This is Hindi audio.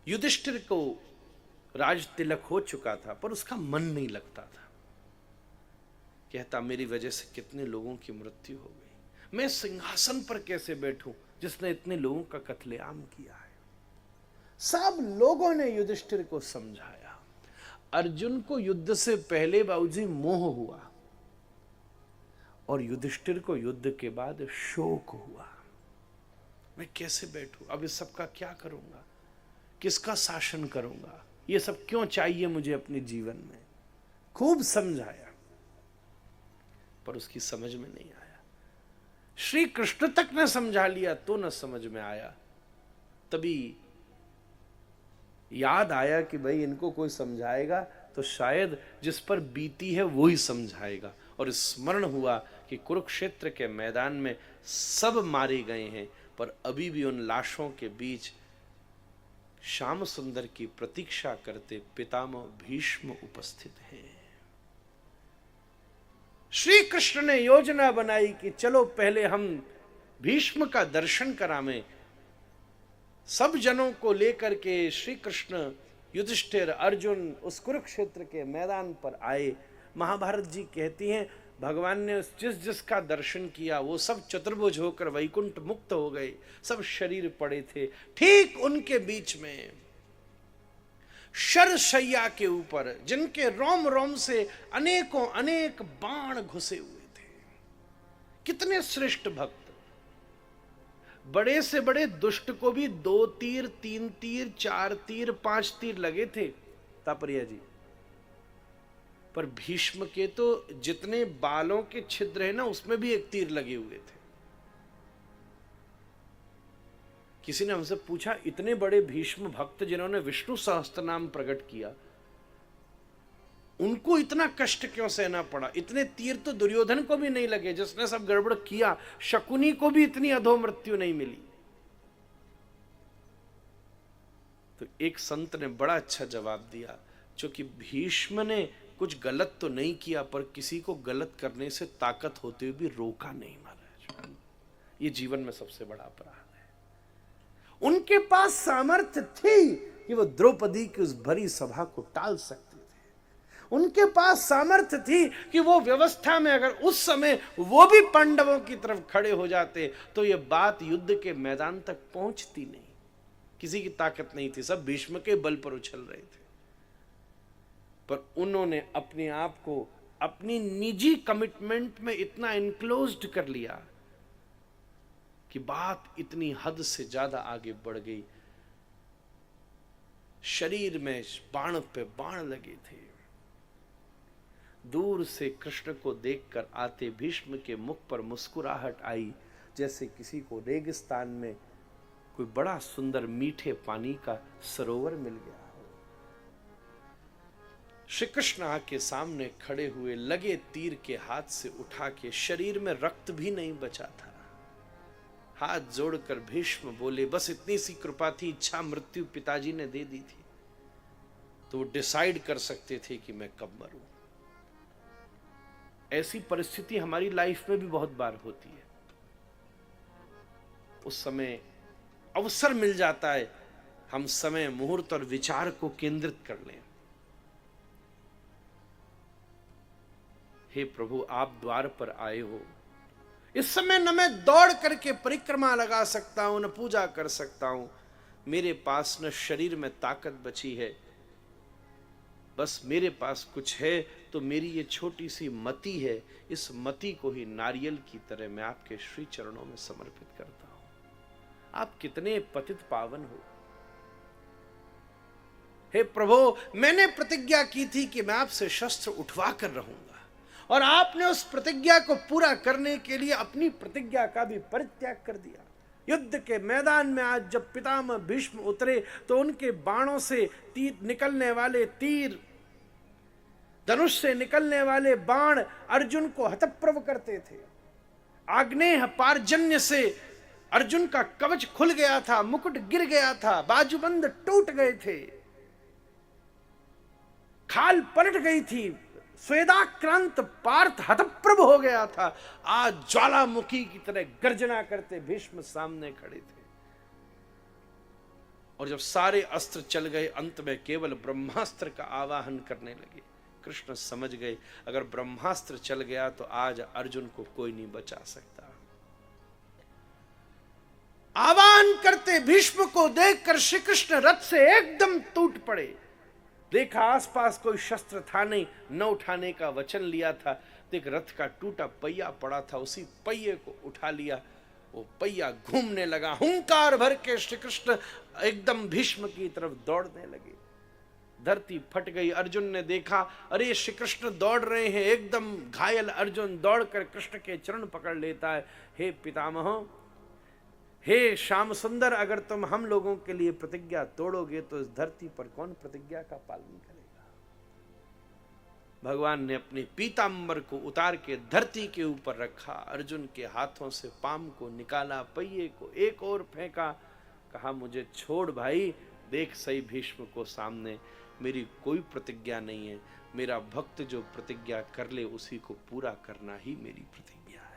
युधिष्ठिर को राज तिलक हो चुका था, पर उसका मन नहीं लगता था। कहता मेरी वजह से कितने लोगों की मृत्यु हो गई, मैं सिंहासन पर कैसे बैठूं जिसने इतने लोगों का कत्लेआम किया है। सब लोगों ने युधिष्ठिर को समझाया। अर्जुन को युद्ध से पहले बाबूजी मोह हुआ, और युधिष्ठिर को युद्ध के बाद शोक हुआ। मैं कैसे बैठूं, अब इस सब का क्या करूंगा, किसका शासन करूंगा, ये सब क्यों चाहिए मुझे अपने जीवन में। खूब समझाया, पर उसकी समझ में नहीं आया। श्री कृष्ण तक ने समझा लिया तो न समझ में आया। तभी याद आया कि भाई इनको कोई समझाएगा तो शायद जिस पर बीती है वो ही समझाएगा। और स्मरण हुआ कि कुरुक्षेत्र के मैदान में सब मारे गए हैं, पर अभी भी उन लाशों के बीच श्याम सुंदर की प्रतीक्षा करते पितामह भीष्म उपस्थित हैं। श्री कृष्ण ने योजना बनाई कि चलो पहले हम भीष्म का दर्शन करावें। सब जनों को लेकर के श्री कृष्ण, युधिष्ठिर, अर्जुन उस कुरुक्षेत्र के मैदान पर आए। महाभारत जी कहती हैं भगवान ने जिस जिसका दर्शन किया वो सब चतुर्भुज होकर वैकुंठ मुक्त हो गए। सब शरीर पड़े थे। ठीक उनके बीच में शरशैया के ऊपर, जिनके रोम रोम से अनेकों अनेक बाण घुसे हुए थे, कितने श्रेष्ठ भक्त। बड़े से बड़े दुष्ट को भी 2 तीर, 3 तीर, 4 तीर, 5 तीर लगे थे तापरिया जी। पर भीष्म के तो जितने बालों के छिद्र है ना, उसमें भी 1 तीर लगे हुए थे। किसी ने हमसे पूछा इतने बड़े भीष्म भक्त जिन्होंने विष्णु सहस्त्र नाम प्रकट किया, उनको इतना कष्ट क्यों सहना पड़ा। इतने तीर तो दुर्योधन को भी नहीं लगे, जिसने सब गड़बड़ किया। शकुनी को भी इतनी अधो मृत्यु नहीं मिली। तो एक संत ने बड़ा अच्छा जवाब दिया, क्योंकि भीष्म ने कुछ गलत तो नहीं किया, पर किसी को गलत करने से ताकत होते हुए भी रोका नहीं महाराज। ये जीवन में सबसे बड़ा अपराध है। उनके पास सामर्थ्य थी कि वो द्रौपदी की उस भरी सभा को टाल सकते थे। उनके पास सामर्थ्य थी कि वो व्यवस्था में अगर उस समय वो भी पांडवों की तरफ खड़े हो जाते तो ये बात युद्ध के मैदान तक पहुंचती नहीं। किसी की ताकत नहीं थी, सब भीष्म के बल पर उछल रहे थे। पर उन्होंने अपने आप को अपनी निजी कमिटमेंट में इतना इनक्लोज्ड कर लिया कि बात इतनी हद से ज्यादा आगे बढ़ गई। शरीर में बाण पे बाण लगे थे। दूर से कृष्ण को देखकर आते भीष्म के मुख पर मुस्कुराहट आई, जैसे किसी को रेगिस्तान में कोई बड़ा सुंदर मीठे पानी का सरोवर मिल गया। श्री कृष्ण आके सामने खड़े हुए, लगे तीर के हाथ से उठा के, शरीर में रक्त भी नहीं बचा था। हाथ जोड़कर भीष्म बोले, बस इतनी सी कृपा थी, इच्छा मृत्यु पिताजी ने दे दी थी तो वो डिसाइड कर सकते थे कि मैं कब मरूं। ऐसी परिस्थिति हमारी लाइफ में भी बहुत बार होती है। उस समय अवसर मिल जाता है, हम समय, मुहूर्त और विचार को केंद्रित कर लें। हे प्रभु, आप द्वार पर आए हो। इस समय न मैं दौड़ करके परिक्रमा लगा सकता हूं, न पूजा कर सकता हूं। मेरे पास न शरीर में ताकत बची है। बस मेरे पास कुछ है तो मेरी ये छोटी सी मति है। इस मति को ही नारियल की तरह मैं आपके श्री चरणों में समर्पित करता हूं। आप कितने पतित पावन हो। हे प्रभु, मैंने प्रतिज्ञा की थी कि मैं आपसे शस्त्र उठवा कर रहूंगा, और आपने उस प्रतिज्ञा को पूरा करने के लिए अपनी प्रतिज्ञा का भी परित्याग कर दिया। युद्ध के मैदान में आज जब पितामह भीष्म उतरे तो उनके बाणों से तीर निकलने वाले तीर, धनुष से निकलने वाले बाण अर्जुन को हतप्रभ करते थे। आग्नेय पारजन्य से अर्जुन का कवच खुल गया था, मुकुट गिर गया था, बाजूबंद टूट गए थे, खाल पलट गई थी, स्वेदाक्रांत पार्थ हतप्रभ हो गया था। आज ज्वालामुखी की तरह गर्जना करते भीष्म सामने खड़े थे। और जब सारे अस्त्र चल गए, अंत में केवल ब्रह्मास्त्र का आवाहन करने लगे। कृष्ण समझ गए अगर ब्रह्मास्त्र चल गया तो आज अर्जुन को कोई नहीं बचा सकता। आवाहन करते भीष्म को देखकर श्री कृष्ण रथ से एकदम टूट पड़े। देखा आसपास कोई शस्त्र था नहीं, न उठाने का वचन लिया था, तो एक रथ का टूटा पहिया पड़ा था, उसी पहिए को उठा लिया। वो पहिया घूमने लगा, हुंकार भर के श्री कृष्ण एकदम भीष्म की तरफ दौड़ने लगे। धरती फट गई। अर्जुन ने देखा अरे श्री कृष्ण दौड़ रहे हैं, एकदम घायल अर्जुन दौड़कर कृष्ण के चरण पकड़ लेता है। हे पितामह, हे श्याम सुंदर, अगर तुम हम लोगों के लिए प्रतिज्ञा तोड़ोगे तो इस धरती पर कौन प्रतिज्ञा का पालन करेगा। भगवान ने अपने पीतांबर को उतार के धरती के ऊपर रखा, अर्जुन के हाथों से पाम को निकाला, पहिए को एक ओर फेंका, कहा मुझे छोड़ भाई, देख सही भीष्म को सामने, मेरी कोई प्रतिज्ञा नहीं है, मेरा भक्त जो प्रतिज्ञा कर ले उसी को पूरा करना ही मेरी प्रतिज्ञा है।